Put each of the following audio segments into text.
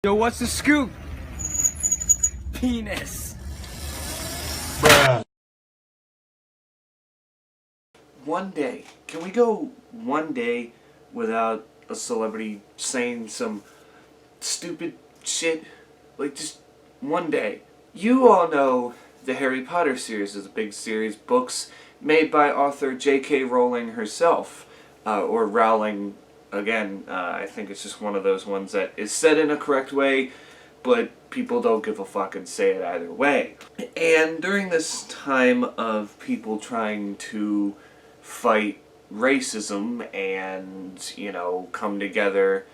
Yo, what's the scoop? Penis. One day. Can we go one day without a celebrity saying some stupid shit? Like, just one day. You all know the Harry Potter series is a big series, books made by author J.K. Rowling herself. Or Rowling, again, I think it's just one of those ones that is said in a correct way, but people don't give a fuck and say it either way. And during this time of people trying to fight racism and, come together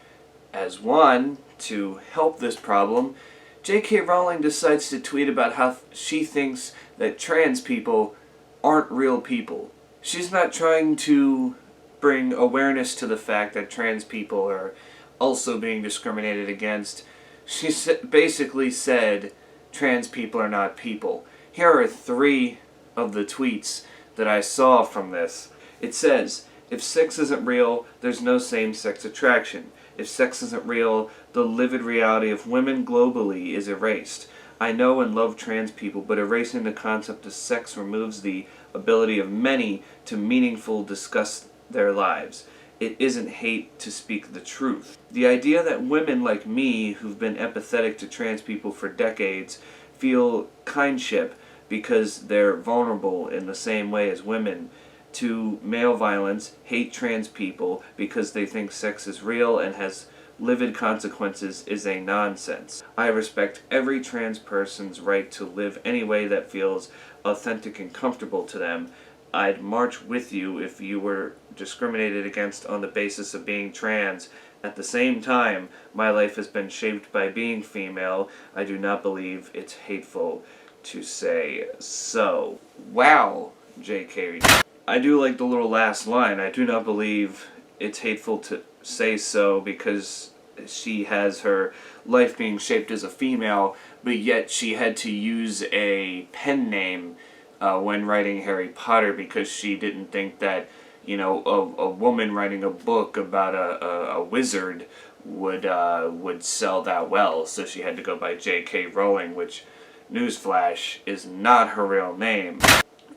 as one to help this problem, J.K. Rowling decides to tweet about how she thinks that trans people aren't real people. She's not trying to bring awareness to the fact that trans people are also being discriminated against. She basically said trans people are not people. Here are 3 of the tweets that I saw from this. It says, if sex isn't real, there's no same-sex attraction. If sex isn't real, the livid reality of women globally is erased. I know and love trans people, but erasing the concept of sex removes the ability of many to meaningfully discuss their lives. It isn't hate to speak the truth. The idea that women like me, who've been empathetic to trans people for decades, feel kindship because they're vulnerable in the same way as women, to male violence, hate trans people because they think sex is real and has livid consequences is a nonsense. I respect every trans person's right to live any way that feels authentic and comfortable to them. I'd march with you if you were discriminated against on the basis of being trans. At the same time, my life has been shaped by being female. I do not believe it's hateful to say so. Wow, JK. I do like the little last line. I do not believe it's hateful to say so because she has her life being shaped as a female, but yet she had to use a pen name when writing Harry Potter because she didn't think that, a woman writing a book about a wizard would sell that well. So she had to go by J.K. Rowling, which, newsflash, is not her real name.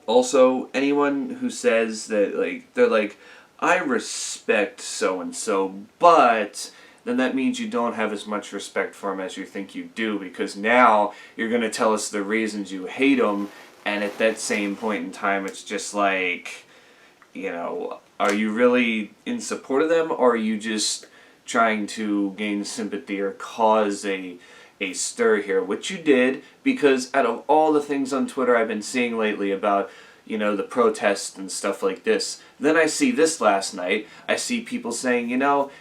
Also, anyone who says that, they're like, I respect so-and-so, but then that means you don't have as much respect for him as you think you do, because now you're going to tell us the reasons you hate him, and at that same point in time, it's just like, are you really in support of them, or are you just trying to gain sympathy or cause a stir here, which you did, because out of all the things on Twitter I've been seeing lately about, the protests and stuff like this, then I see this last night. I see people saying,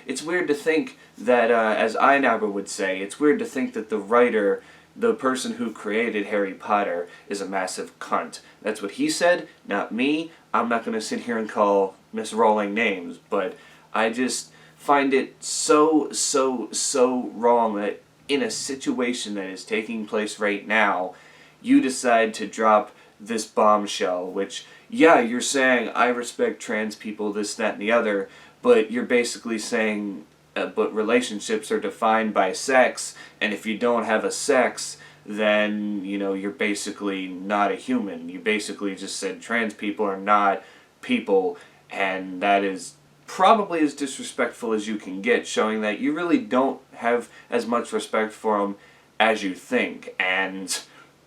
it's weird to think that, as Einaber would say, it's weird to think that the writer, the person who created Harry Potter, is a massive cunt. That's what he said, not me. I'm not going to sit here and call Miss Rowling names, but I just find it so wrong that in a situation that is taking place right now, you decide to drop this bombshell, which, yeah, you're saying, I respect trans people, this, that, and the other, but you're basically saying, but relationships are defined by sex, and if you don't have a sex, then, you're basically not a human. You basically just said trans people are not people, and that is probably as disrespectful as you can get, showing that you really don't have as much respect for them as you think. And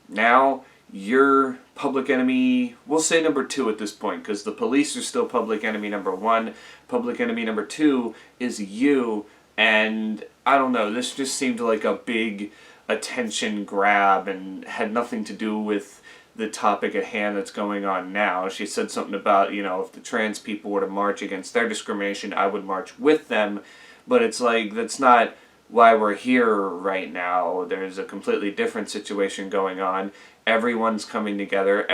now you're public enemy, we'll say number 2 at this point, because the police are still public enemy number 1. Public enemy number 2 is you, and I don't know, this just seemed like a big attention grab and had nothing to do with the topic at hand that's going on now. She said something about, if the trans people were to march against their discrimination, I would march with them, but it's like, that's not why we're here right now. There's a completely different situation going on. Everyone's coming together.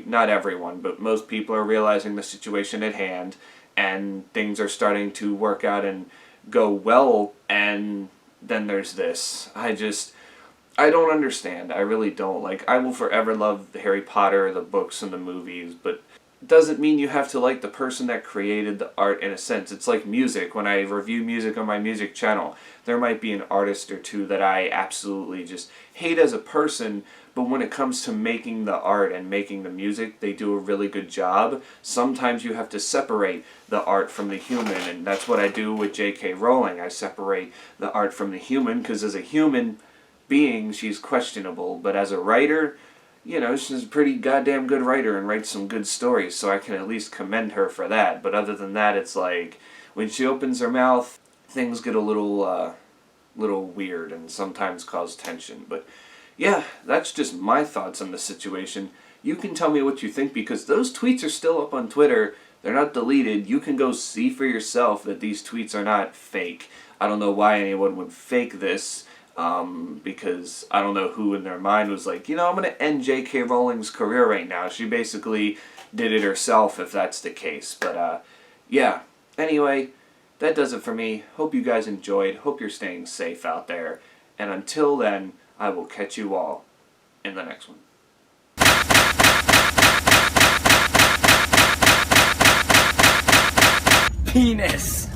Not everyone, but most people are realizing the situation at hand, and things are starting to work out and go well, and then there's this. I don't understand. I really don't. I will forever love Harry Potter, the books and the movies, but doesn't mean you have to like the person that created the art in a sense. It's like music. When I review music on my music channel, there might be an artist or two that I absolutely just hate as a person, but when it comes to making the art and making the music, they do a really good job. Sometimes you have to separate the art from the human, and that's what I do with J.K. Rowling. I separate the art from the human, because as a human being, she's questionable, but as a writer, you know, she's a pretty goddamn good writer and writes some good stories, so I can at least commend her for that. But other than that, it's like, when she opens her mouth, things get a little weird and sometimes cause tension. But yeah, that's just my thoughts on the situation. You can tell me what you think, because those tweets are still up on Twitter. They're not deleted. You can go see for yourself that these tweets are not fake. I don't know why anyone would fake this. Because I don't know who in their mind was like, I'm going to end J.K. Rowling's career right now. She basically did it herself, if that's the case. But, yeah. Anyway, that does it for me. Hope you guys enjoyed. Hope you're staying safe out there. And until then, I will catch you all in the next one. Penis!